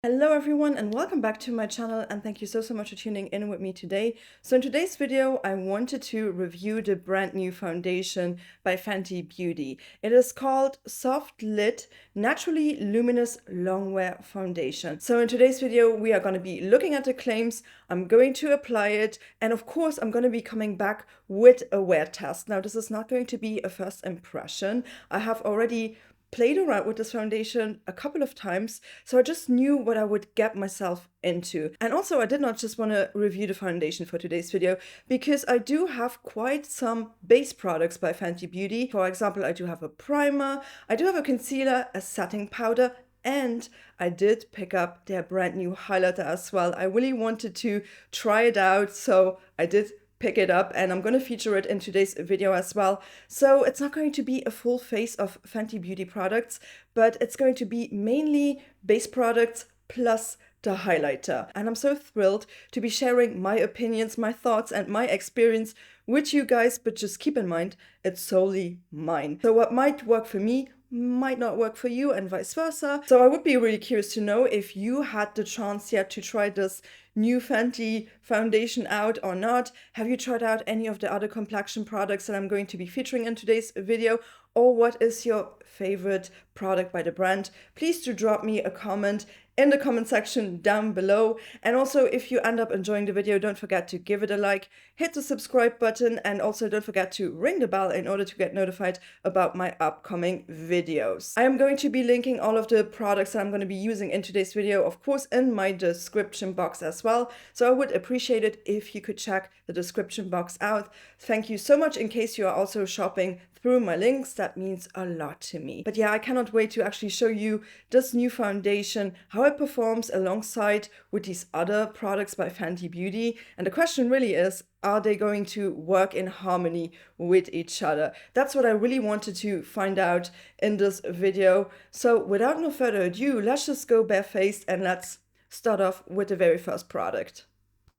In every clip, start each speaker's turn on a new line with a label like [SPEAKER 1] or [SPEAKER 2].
[SPEAKER 1] Hello everyone and welcome back to my channel, and thank you so much for tuning in with me today. So in today's video I wanted to review the brand new foundation by Fenty Beauty. It is called Soft Lit Naturally Luminous Longwear Foundation. So in today's video we are going to be looking at the claims, I'm going to apply it, and of course I'm going to be coming back with a wear test. Now this is not going to be a first impression. I have already played around with this foundation a couple of times, so I just knew what I would get myself into. And also I did not just want to review the foundation for today's video, because I do have quite some base products by Fenty Beauty. For example, I do have a primer, I do have a concealer, a setting powder, and I did pick up their brand new highlighter as well. I really wanted to try it out, so I did pick it up, and I'm going to feature it in today's video as well. So it's not going to be a full face of Fenty Beauty products, but it's going to be mainly base products plus the highlighter. And I'm so thrilled to be sharing my opinions, my thoughts, and my experience with you guys, but just keep in mind, it's solely mine. So what might work for me might not work for you, and vice versa. So I would be really curious to know if you had the chance yet to try this new Fenty foundation out or not. Have you tried out any of the other complexion products that I'm going to be featuring in today's video? Or what is your favorite product by the brand? Please do drop me a comment in the comment section down below. And also, if you end up enjoying the video, don't forget to give it a like, hit the subscribe button, and also don't forget to ring the bell in order to get notified about my upcoming videos. I am going to be linking all of the products that I'm going to be using in today's video, of course, in my description box as well. So I would appreciate it if you could check the description box out. Thank you so much. In case you are also shopping through my links, that means a lot to me. But yeah, I cannot wait to actually show you this new foundation, how it performs alongside with these other products by Fenty Beauty. And the question really is, are they going to work in harmony with each other? That's what I really wanted to find out in this video. So without no further ado, let's just go barefaced and let's start off with the very first product.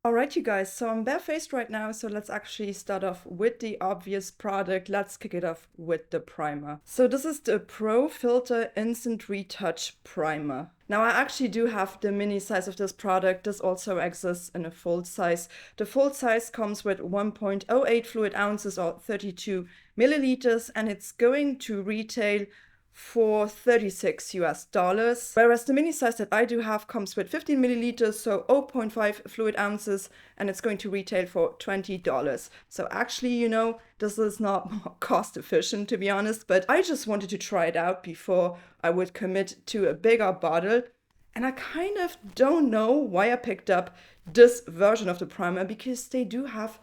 [SPEAKER 1] Alright you guys, so I'm barefaced right now, so let's actually start off with the obvious product. Let's kick it off with the primer. So this is the Pro Filter Instant Retouch Primer. Now I actually do have the mini size of this product. This also exists in a full size. The full size comes with 1.08 fluid ounces or 32 milliliters, and it's going to retail for $36 US, whereas the mini size that I do have comes with 15 milliliters, so 0.5 fluid ounces, and it's going to retail for $20. So actually, you know, this is not cost efficient, to be honest, but I just wanted to try it out before I would commit to a bigger bottle. And I kind of don't know why I picked up this version of the primer, because they do have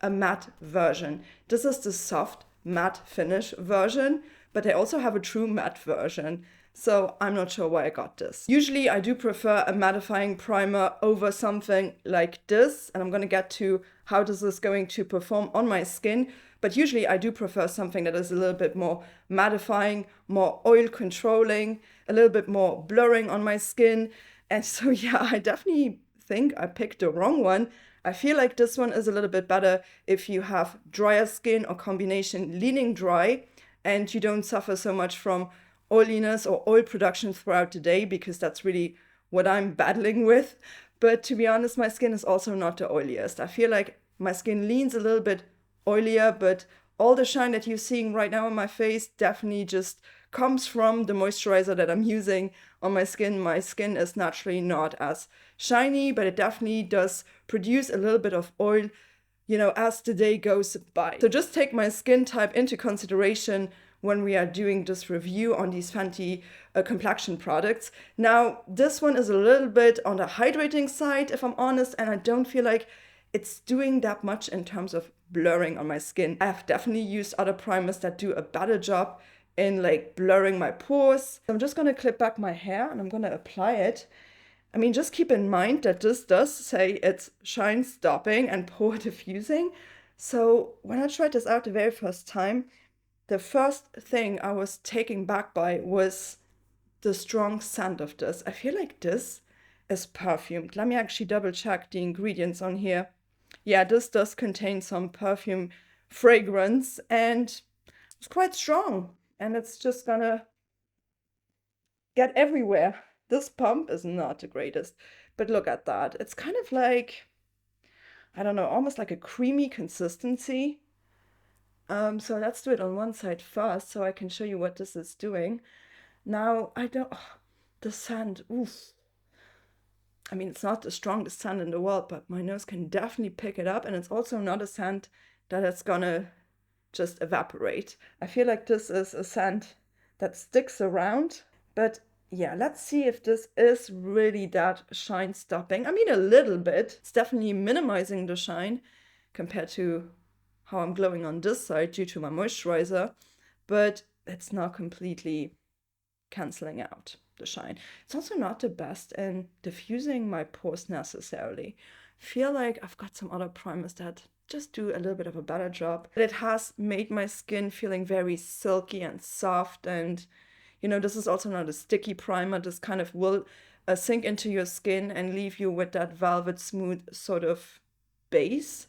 [SPEAKER 1] a matte version. This is the soft matte finish version, but they also have a true matte version. So I'm not sure why I got this. Usually I do prefer a mattifying primer over something like this, and I'm going to get to how this is going to perform on my skin. But usually I do prefer something that is a little bit more mattifying, more oil controlling, a little bit more blurring on my skin. And so yeah, I definitely think I picked the wrong one. I feel like this one is a little bit better if you have drier skin or combination leaning dry, and you don't suffer so much from oiliness or oil production throughout the day, because that's really what I'm battling with. But to be honest, my skin is also not the oiliest. I feel like my skin leans a little bit oilier, but all the shine that you're seeing right now on my face definitely just comes from the moisturizer that I'm using on my skin. My skin is naturally not as shiny, but it definitely does produce a little bit of oil, you know, as the day goes by. So just take my skin type into consideration when we are doing this review on these Fenty complexion products. Now, this one is a little bit on the hydrating side, if I'm honest, and I don't feel like it's doing that much in terms of blurring on my skin. I have definitely used other primers that do a better job in like blurring my pores. I'm just gonna clip back my hair and I'm gonna apply it. I mean, just keep in mind that this does say it's shine stopping and pore diffusing. So when I tried this out the very first time, the first thing I was taken back by was the strong scent of this. I feel like this is perfumed. Let me actually double check the ingredients on here. Yeah, this does contain some perfume fragrance, and it's quite strong, and it's just gonna get everywhere. This pump is not the greatest, but look at that. It's kind of like, I don't know, almost like a creamy consistency. So let's do it on one side first so I can show you what this is doing. Now, the scent, oof. I mean, it's not the strongest scent in the world, but my nose can definitely pick it up. And it's also not a scent that it's gonna just evaporate. I feel like this is a scent that sticks around. But yeah, let's see if this is really that shine stopping. I mean, a little bit. It's definitely minimizing the shine compared to how I'm glowing on this side due to my moisturizer, but it's not completely canceling out the shine. It's also not the best in diffusing my pores necessarily. I feel like I've got some other primers that just do a little bit of a better job. But it has made my skin feeling very silky and soft, and you know, this is also not a sticky primer. This kind of will sink into your skin and leave you with that velvet smooth sort of base.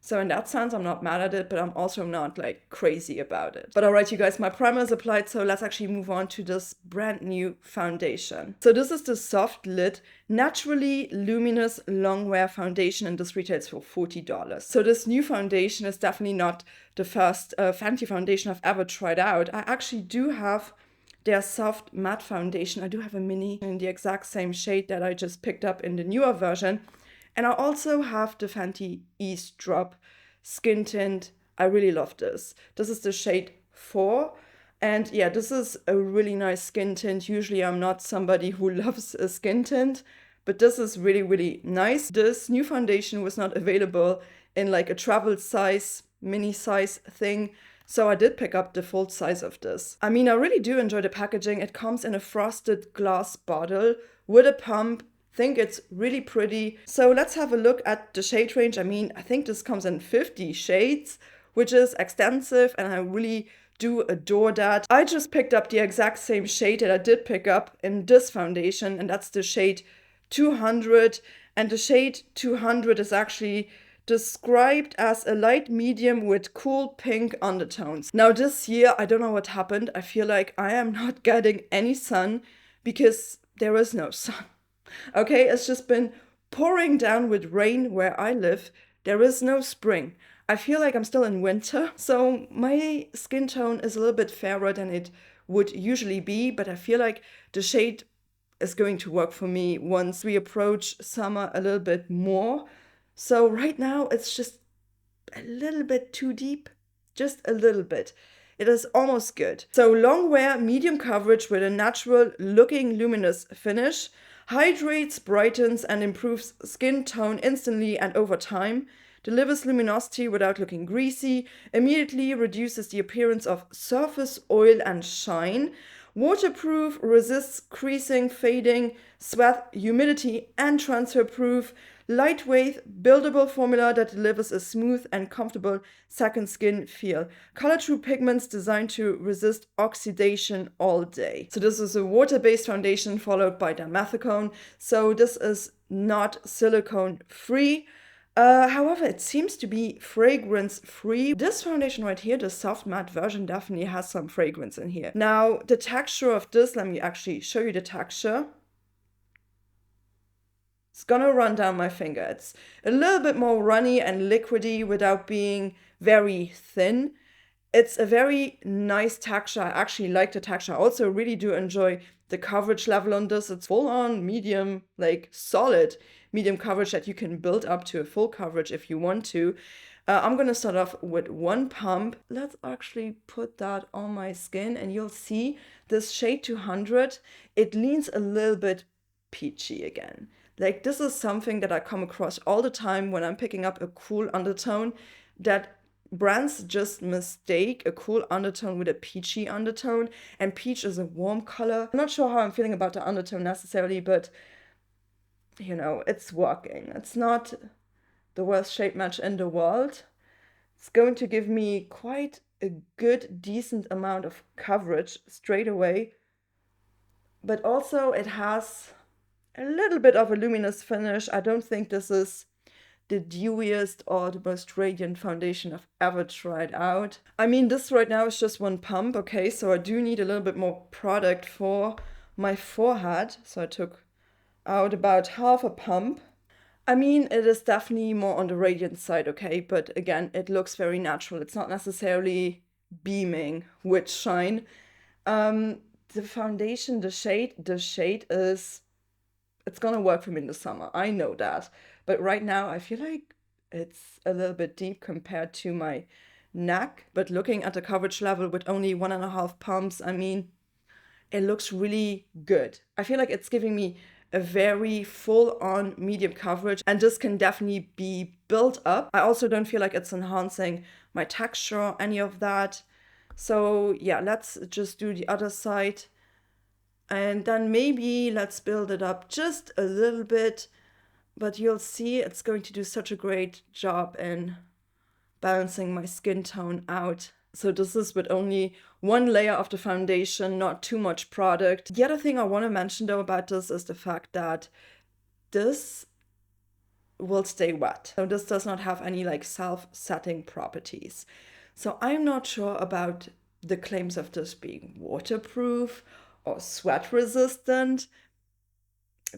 [SPEAKER 1] So in that sense, I'm not mad at it, but I'm also not like crazy about it. But all right, you guys, my primer is applied, so let's actually move on to this brand new foundation. So this is the Soft Lit Naturally Luminous Longwear Foundation, and this retails for $40. So this new foundation is definitely not the first Fenty foundation I've ever tried out. I actually do have their soft matte foundation. I do have a mini in the exact same shade that I just picked up in the newer version. And I also have the Fenty Ease Drop Skin Tint. I really love this. This is the shade 4. And yeah, this is a really nice skin tint. Usually I'm not somebody who loves a skin tint, but this is really, really nice. This new foundation was not available in like a travel size, mini size thing. So I did pick up the full size of this. I mean, I really do enjoy the packaging. It comes in a frosted glass bottle with a pump. Think it's really pretty. So let's have a look at the shade range. I mean, I think this comes in 50 shades, which is extensive, and I really do adore that. I just picked up the exact same shade that I did pick up in this foundation, and that's the shade 200. And the shade 200 is actually described as a light medium with cool pink undertones. Now this year, I don't know what happened. I feel like I am not getting any sun because there is no sun. Okay, it's just been pouring down with rain where I live. There is no spring. I feel like I'm still in winter. So my skin tone is a little bit fairer than it would usually be, but I feel like the shade is going to work for me once we approach summer a little bit more. So right now it's just a little bit too deep, just a little bit. It is almost good. So long wear, medium coverage with a natural looking luminous finish. Hydrates, brightens, and improves skin tone instantly and over time. Delivers luminosity without looking greasy. Immediately reduces the appearance of surface oil and shine. Waterproof, resists creasing, fading, sweat, humidity, and transfer proof. Lightweight, buildable formula that delivers a smooth and comfortable second skin feel. Color True pigments designed to resist oxidation all day. So this is a water-based foundation followed by dimethicone. So this is not silicone free. However, it seems to be fragrance free. This foundation right here, the soft matte version, definitely has some fragrance in here. Now, the texture of this, let me actually show you the texture. It's gonna run down my finger. It's a little bit more runny and liquidy without being very thin. It's a very nice texture. I actually like the texture. I also really do enjoy the coverage level on this. It's full on medium, like solid medium coverage that you can build up to a full coverage if you want to. I'm gonna start off with one pump. Let's actually put that on my skin and you'll see this shade 200, it leans a little bit peachy again. Like this is something that I come across all the time when I'm picking up a cool undertone, that brands just mistake a cool undertone with a peachy undertone, and peach is a warm color. I'm not sure how I'm feeling about the undertone necessarily, but you know, it's working. It's not the worst shade match in the world. It's going to give me quite a good, decent amount of coverage straight away, but also it has a little bit of a luminous finish. I don't think this is the dewiest or the most radiant foundation I've ever tried out. I mean, this right now is just one pump, okay? So I do need a little bit more product for my forehead. So I took out about half a pump. I mean, it is definitely more on the radiant side, okay? But again, it looks very natural. It's not necessarily beaming with shine. The foundation, the shade is, it's gonna work for me in the summer. I know that. But right now, I feel like it's a little bit deep compared to my neck. But looking at the coverage level with only 1.5 pumps, I mean, it looks really good. I feel like it's giving me a very full-on medium coverage, and this can definitely be built up. I also don't feel like it's enhancing my texture or any of that. So yeah, let's just do the other side. And then maybe let's build it up just a little bit, but you'll see it's going to do such a great job in balancing my skin tone out. So this is with only one layer of the foundation, not too much product. The other thing I want to mention though about this is the fact that this will stay wet. So this does not have any like self-setting properties. So I'm not sure about the claims of this being waterproof or sweat resistant.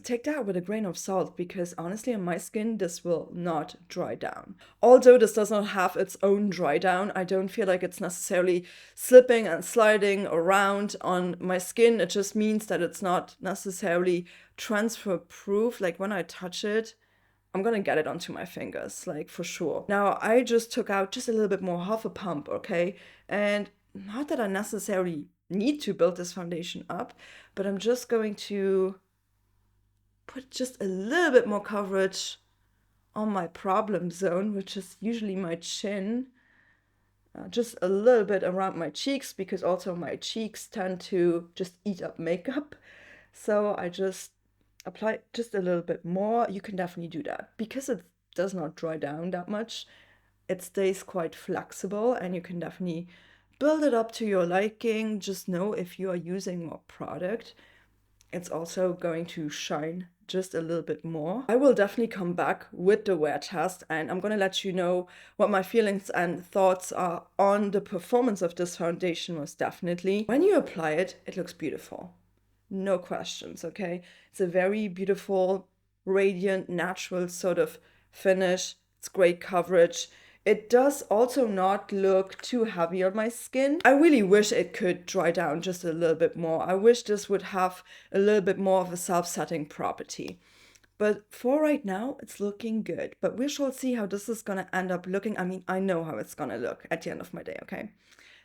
[SPEAKER 1] Take that with a grain of salt, because honestly on my skin this will not dry down. Although this does not have its own dry down, I don't feel like it's necessarily slipping and sliding around on my skin. It just means that it's not necessarily transfer proof. Like when I touch it, I'm gonna get it onto my fingers, like for sure. Now I just took out just a little bit more, half a pump, okay? And not that I necessarily need to build this foundation up, but I'm just going to put just a little bit more coverage on my problem zone, which is usually my chin. Just a little bit around my cheeks, because also my cheeks tend to just eat up makeup. So I just apply just a little bit more. You can definitely do that. Because it does not dry down that much, it stays quite flexible, and you can definitely build it up to your liking. Just know if you are using more product, it's also going to shine just a little bit more. I will definitely come back with the wear test, and I'm gonna let you know what my feelings and thoughts are on the performance of this foundation. Most definitely. When you apply it, it looks beautiful. No questions, okay? It's a very beautiful, radiant, natural sort of finish. It's great coverage. It does also not look too heavy on my skin. I really wish it could dry down just a little bit more. I wish this would have a little bit more of a self-setting property. But for right now, it's looking good. But we shall see how this is gonna end up looking. I mean, I know how it's gonna look at the end of my day, okay?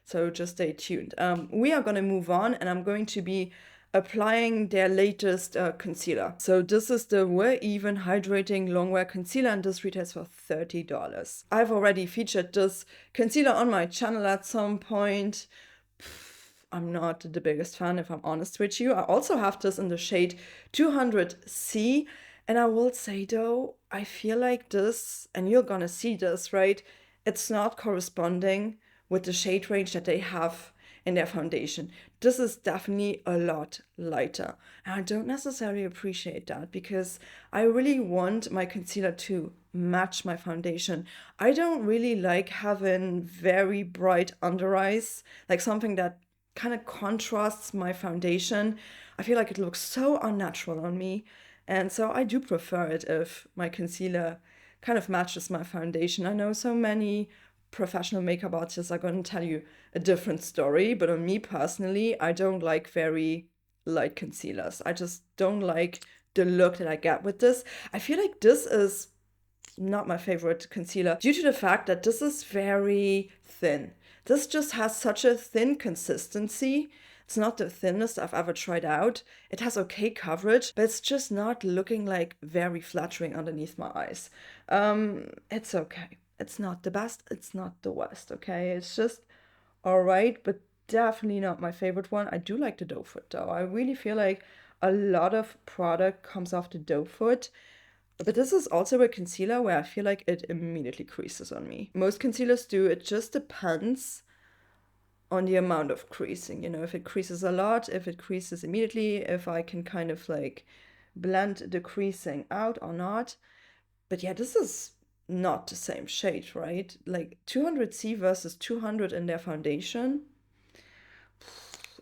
[SPEAKER 1] So just stay tuned. We are gonna move on, and I'm going to be applying their latest concealer. So this is the Wear Even Hydrating Longwear Concealer, and this retails for $30. I've already featured this concealer on my channel at some point. I'm not the biggest fan, if I'm honest with you. I also have this in the shade 200C, and I will say though, I feel like this, and you're gonna see this, right? It's not corresponding with the shade range that they have in their foundation. This is definitely a lot lighter, and I don't necessarily appreciate that, because I really want my concealer to match my foundation. I don't really like having very bright under eyes, like something that kind of contrasts my foundation. I feel like it looks so unnatural on me, and so I do prefer it if my concealer kind of matches my foundation. I know so many professional makeup artists are going to tell you a different story, but on me personally, I don't like very light concealers. I just don't like the look that I get with this. I feel like this is not my favorite concealer due to the fact that this is very thin. This just has such a thin consistency. It's not the thinnest I've ever tried out. It has okay coverage, but it's just not looking like very flattering underneath my eyes. It's okay. It's not the best, it's not the worst, okay? It's just all right, but definitely not my favorite one. I do like the doe foot though. I really feel like a lot of product comes off the doe foot. But this is also a concealer where I feel like it immediately creases on me. Most concealers do. It just depends on the amount of creasing. You know, if it creases a lot, if it creases immediately, if I can kind of like blend the creasing out or not. But yeah, this is not the same shade, right? Like 200C versus 200 in their foundation.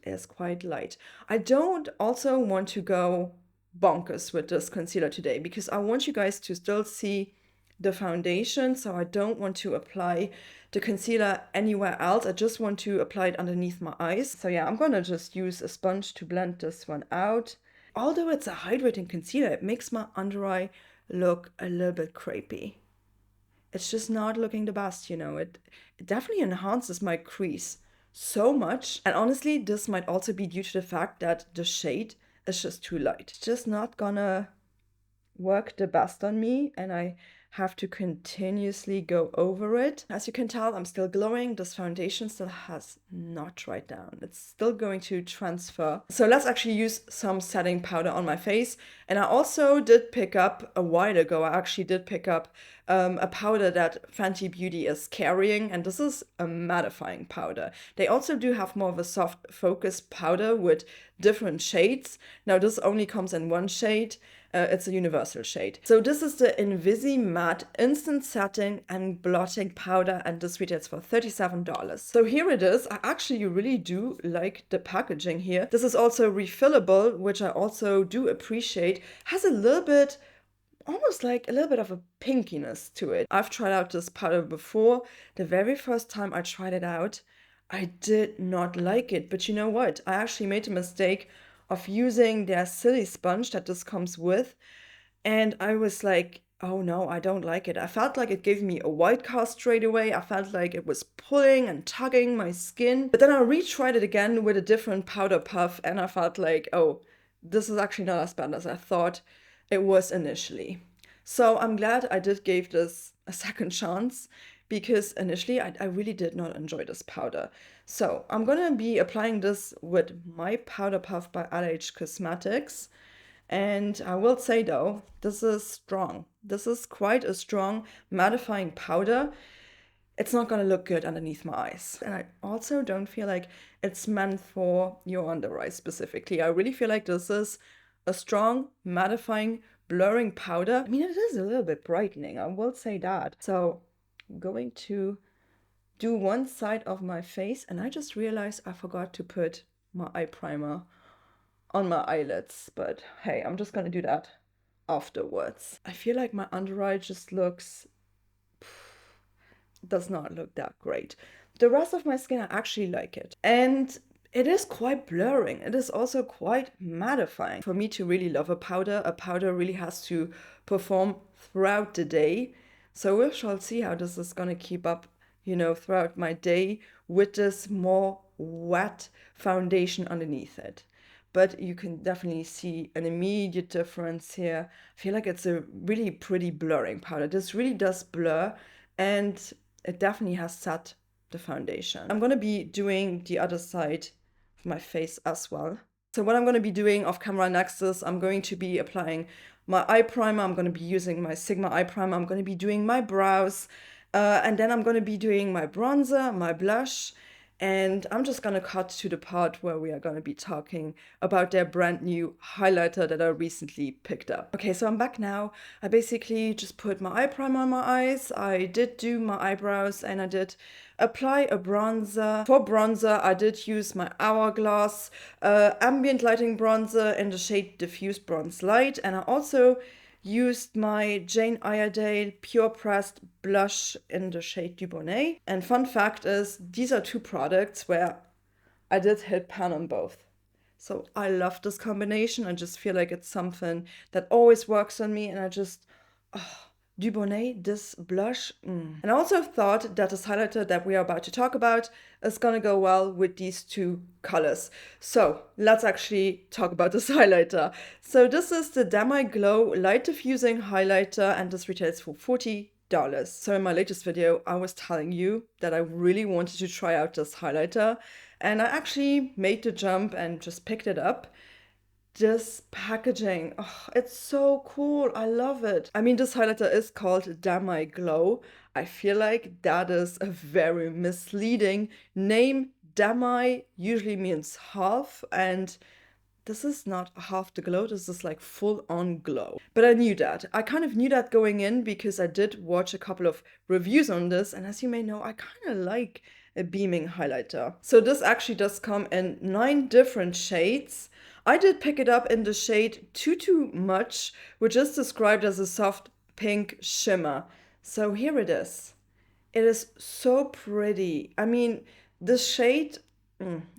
[SPEAKER 1] is quite light. I don't also want to go bonkers with this concealer today because I want you guys to still see the foundation, so I don't want to apply the concealer anywhere else. I just want to apply it underneath my eyes. So yeah, I'm gonna just use a sponge to blend this one out. Although it's a hydrating concealer, it makes my under eye look a little bit crepey. It's just not looking the best, you know. It definitely enhances my crease so much. And honestly, this might also be due to the fact that the shade is just too light. It's just not gonna work the best on me, and I have to continuously go over it. As you can tell, I'm still glowing. This foundation still has not dried down. It's still going to transfer. So let's actually use some setting powder on my face. And I also did pick up a while ago, I actually did pick up a powder that Fenty Beauty is carrying, and this is a mattifying powder. They also do have more of a soft focus powder with different shades. Now this only comes in one shade. It's a universal shade. So this is the Invisi Matte Instant Setting and Blotting Powder, and this retails for $37. So here it is. I actually really do like the packaging here. This is also refillable, which I also do appreciate. Has a little bit, almost like a little bit of a pinkiness to it. I've tried out this powder before. The very first time I tried it out, I did not like it. But you know what? I actually made a mistake of using their silly sponge that this comes with, and I was like, oh no, I don't like it. I felt like it gave me a white cast straight away. I felt like it was pulling and tugging my skin. But then I retried it again with a different powder puff, and I felt like, oh, this is actually not as bad as I thought it was initially. So I'm glad I did give this a second chance, because initially I really did not enjoy this powder. So I'm gonna be applying this with my powder puff by LH Cosmetics. And I will say though, this is strong. This is quite a strong mattifying powder. It's not gonna look good underneath my eyes. And I also don't feel like it's meant for your under eyes specifically. I really feel like this is a strong mattifying blurring powder. I mean, it is a little bit brightening, I will say that. So I'm going to do one side of my face, and I just realized I forgot to put my eye primer on my eyelids, but hey, I'm just gonna do that afterwards. I feel like my under eye just does not look that great. The rest of my skin, I actually like it. And it is quite blurring. It is also quite mattifying. For me to really love a powder really has to perform throughout the day. So we shall see how this is gonna keep up, you know, throughout my day with this more wet foundation underneath it. But you can definitely see an immediate difference here. I feel like it's a really pretty blurring powder. This really does blur, and it definitely has set the foundation. I'm gonna be doing the other side of my face as well. So what I'm gonna be doing off camera next is I'm going to be applying my eye primer. I'm gonna be using my Sigma eye primer. I'm gonna be doing my brows, and then I'm gonna be doing my bronzer, my blush, and I'm just gonna cut to the part where we are gonna be talking about their brand new highlighter that I recently picked up. Okay, so I'm back now. I basically just put my eye primer on my eyes. I did do my eyebrows, and I did apply a bronzer. For bronzer, I did use my Hourglass ambient lighting bronzer in the shade Diffuse Bronze Light, and I also used my Jane Iredale Pure Pressed blush in the shade Dubonnet. And fun fact is, these are two products where I did hit pan on both. So I love this combination. I just feel like it's something that always works on me, and I just, Dubonnet, this blush. And I also thought that this highlighter that we are about to talk about is gonna go well with these two colors. So let's actually talk about this highlighter. So this is the Demi Glow Light Diffusing Highlighter, and this retails for $40. So in my latest video, I was telling you that I really wanted to try out this highlighter, and I actually made the jump and just picked it up. This packaging, oh, it's so cool. I love it. I mean, this highlighter is called Demi Glow. I feel like that is a very misleading name. Demi usually means half, and this is not half the glow. This is like full on glow. But I knew that. I kind of knew that going in because I did watch a couple of reviews on this, and as you may know, I kind of like a beaming highlighter. So this actually does come in 9 different shades. I did pick it up in the shade Too Much, which is described as a soft pink shimmer. So here it is. It is so pretty. I mean, this shade,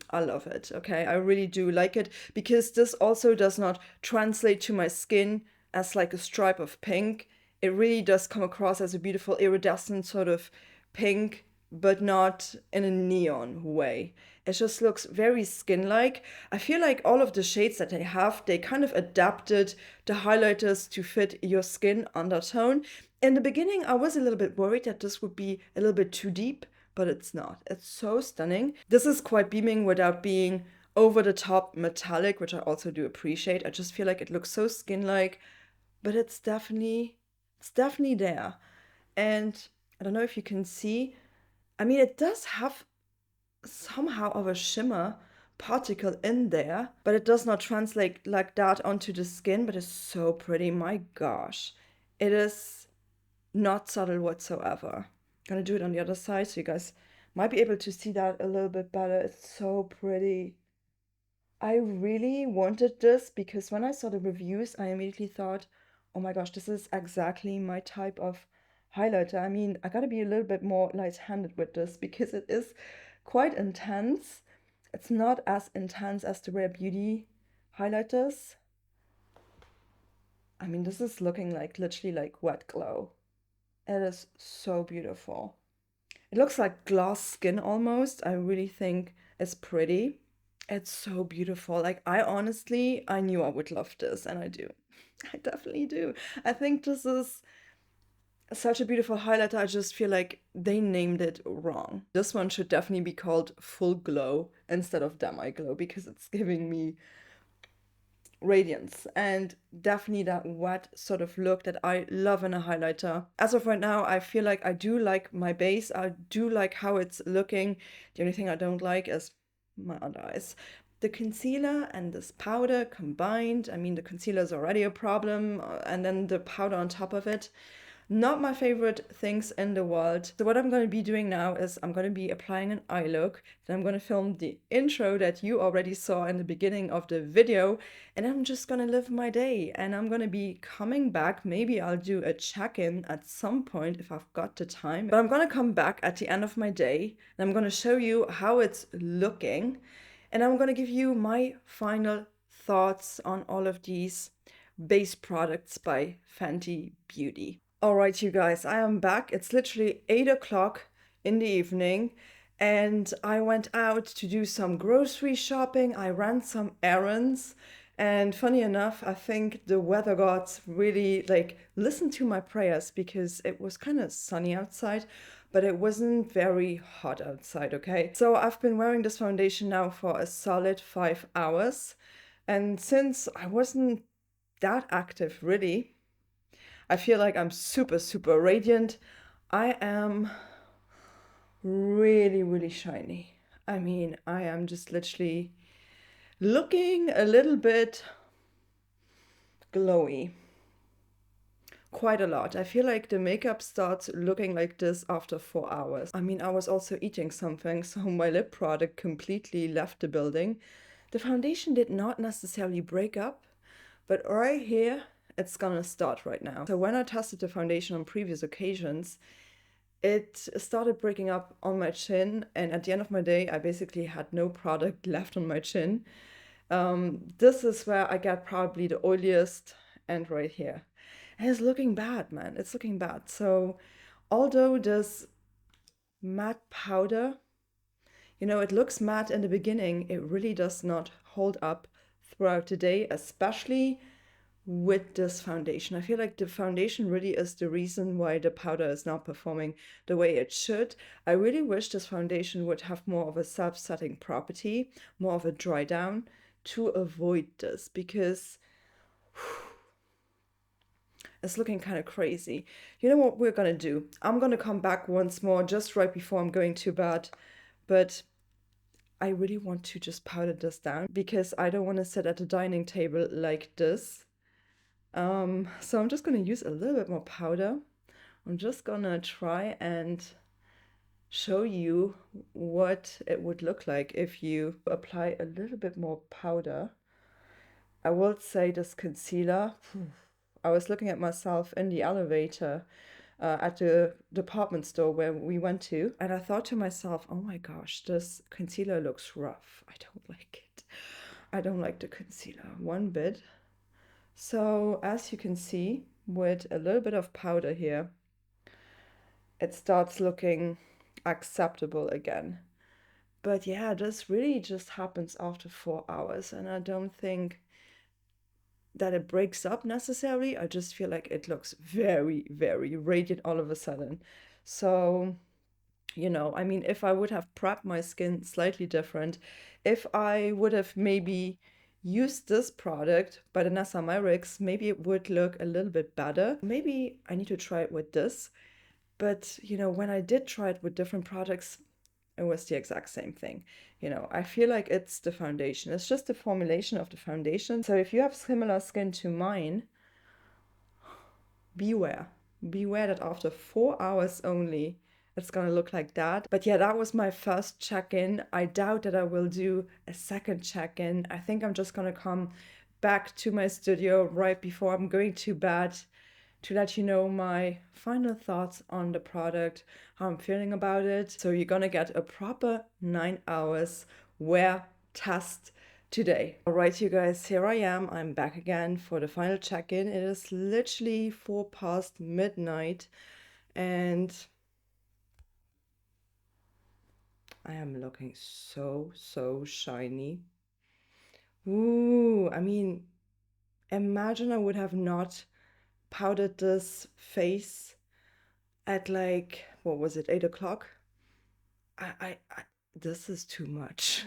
[SPEAKER 1] I love it. Okay, I really do like it because this also does not translate to my skin as like a stripe of pink. It really does come across as a beautiful iridescent sort of pink, but not in a neon way. It just looks very skin-like. I feel like all of the shades that they have, they kind of adapted the highlighters to fit your skin undertone. In the beginning, I was a little bit worried that this would be a little bit too deep, but it's not. It's so stunning. This is quite beaming without being over the top metallic, which I also do appreciate. I just feel like it looks so skin-like, but it's definitely there. And I don't know if you can see, I mean, it does have somehow of a shimmer particle in there, but it does not translate like that onto the skin, but it's so pretty. My gosh, it is not subtle whatsoever. Gonna do it on the other side so you guys might be able to see that a little bit better. It's so pretty. I really wanted this because when I saw the reviews, I immediately thought, oh my gosh, this is exactly my type of highlighter. I mean, I gotta be a little bit more light-handed with this because it is quite intense. It's not as intense as the Rare Beauty highlighters. I mean, this is looking like literally like wet glow. It is so beautiful. It looks like glass skin almost. I really think it's pretty. It's so beautiful. Like I knew I would love this, and I do. I definitely do. I think this is such a beautiful highlighter. I just feel like they named it wrong. This one should definitely be called Full Glow instead of Demi Glow because it's giving me radiance and definitely that wet sort of look that I love in a highlighter. As of right now, I feel like I do like my base. I do like how it's looking. The only thing I don't like is my under eyes. The concealer and this powder combined, I mean, the concealer is already a problem, and then the powder on top of it. Not my favorite things in the world. So what I'm going to be doing now is I'm going to be applying an eye look. Then I'm going to film the intro that you already saw in the beginning of the video. And I'm just going to live my day. And I'm going to be coming back. Maybe I'll do a check-in at some point if I've got the time. But I'm going to come back at the end of my day. And I'm going to show you how it's looking. And I'm going to give you my final thoughts on all of these base products by Fenty Beauty. All right, you guys, I am back. It's literally 8 o'clock in the evening, and I went out to do some grocery shopping. I ran some errands, and funny enough, I think the weather gods really like listened to my prayers because it was kind of sunny outside, but it wasn't very hot outside, okay? So I've been wearing this foundation now for a solid 5 hours, and since I wasn't that active really, I feel like I'm super, super radiant. I am really, really shiny. I mean, I am just literally looking a little bit glowy. Quite a lot. I feel like the makeup starts looking like this after 4 hours. I mean, I was also eating something, so my lip product completely left the building. The foundation did not necessarily break up, but right here, it's gonna start right now. So when I tested the foundation on previous occasions, it started breaking up on my chin, and at the end of my day, I basically had no product left on my chin. This is where I get probably the oiliest, and right here. And it's looking bad, man. It's looking bad. So although this matte powder, you know, it looks matte in the beginning, it really does not hold up throughout the day, especially with this foundation. I feel like the foundation really is the reason why the powder is not performing the way it should. I really wish this foundation would have more of a self-setting property, more of a dry down to avoid this because it's looking kind of crazy. You know what we're gonna do? I'm gonna come back once more just right before I'm going to bed, but I really want to just powder this down because I don't want to sit at a dining table like this. So I'm just gonna use a little bit more powder. I'm just gonna try and show you what it would look like if you apply a little bit more powder. I will say this concealer, I was looking at myself in the elevator at the department store where we went to, and I thought to myself, oh my gosh, this concealer looks rough. I don't like it. I don't like the concealer one bit. So as you can see, with a little bit of powder here, it starts looking acceptable again. But yeah, this really just happens after 4 hours, and I don't think that it breaks up necessarily. I just feel like it looks very, very radiant all of a sudden. So, you know, I mean, if I would have prepped my skin slightly different, if I would have maybe used this product by the Nessa Myrix, maybe it would look a little bit better. Maybe I need to try it with this. But, you know, when I did try it with different products, it was the exact same thing. You know, I feel like it's the foundation. It's just the formulation of the foundation. So if you have similar skin to mine, beware. Beware that after 4 hours only, it's gonna look like that. But yeah, that was my first check-in. I doubt that I will do a second check-in. I think I'm just gonna come back to my studio right before I'm going to bed to let you know my final thoughts on the product, how I'm feeling about it. So you're gonna get a proper 9 hours wear test today. All right, you guys, here I am. I'm back again for the final check-in. It is literally 4 past midnight, and I am looking so, so shiny. Ooh, I mean, imagine I would have not powdered this face at like, what was it, 8 o'clock? This is too much.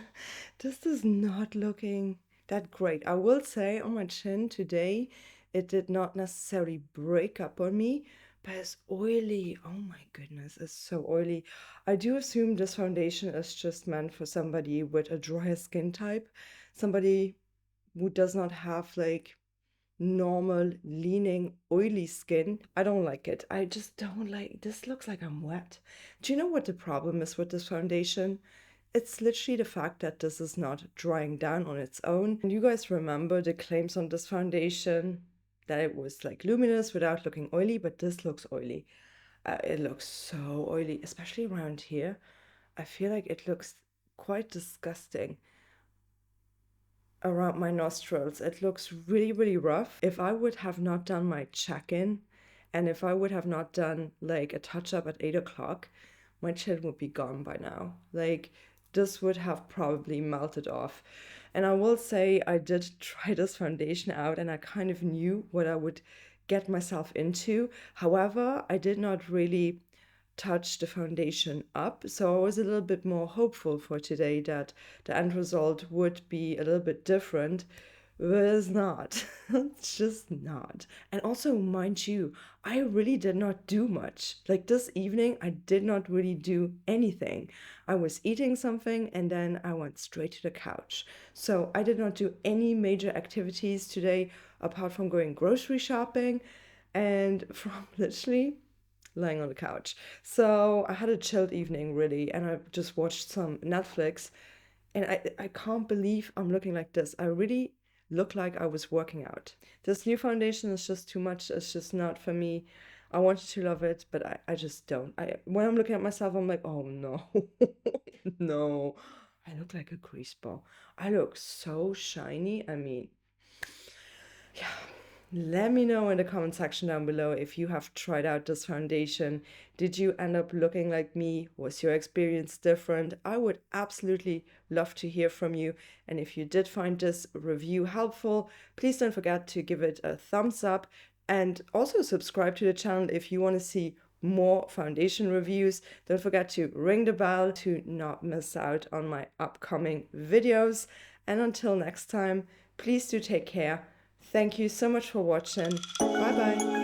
[SPEAKER 1] This is not looking that great. I will say on my chin today, it did not necessarily break up on me, but it's oily. Oh my goodness, it's so oily. I do assume this foundation is just meant for somebody with a drier skin type, somebody who does not have like normal leaning oily skin. I don't like it. I just don't like this. Looks like I'm wet. Do you know what the problem is with this foundation? It's literally the fact that this is not drying down on its own. And you guys remember the claims on this foundation that it was like luminous without looking oily, but this looks oily. It looks so oily, especially around here. I feel like it looks quite disgusting around my nostrils. It looks really, really rough. If I would have not done my check-in, and if I would have not done like a touch-up at 8 o'clock, my chin would be gone by now. Like, this would have probably melted off. And I will say I did try this foundation out, and I kind of knew what I would get myself into. However, I did not really touch the foundation up. So I was a little bit more hopeful for today that the end result would be a little bit different, but it's not. It's just not. And also, mind you, I really did not do much. Like this evening, I did not really do anything. I was eating something and then I went straight to the couch. So I did not do any major activities today apart from going grocery shopping and from literally lying on the couch. So I had a chilled evening really, and I just watched some Netflix, and I can't believe I'm looking like this. I really look like I was working out. This new foundation is just too much. It's just not for me. I wanted to love it, but I just don't. When I'm looking at myself, I'm like, oh no, no. I look like a grease ball. I look so shiny. I mean, yeah. Let me know in the comment section down below if you have tried out this foundation. Did you end up looking like me? Was your experience different? I would absolutely love to hear from you. And if you did find this review helpful, please don't forget to give it a thumbs up and also subscribe to the channel if you want to see more foundation reviews. Don't forget to ring the bell to not miss out on my upcoming videos. And until next time, please do take care. Thank you so much for watching. Bye bye.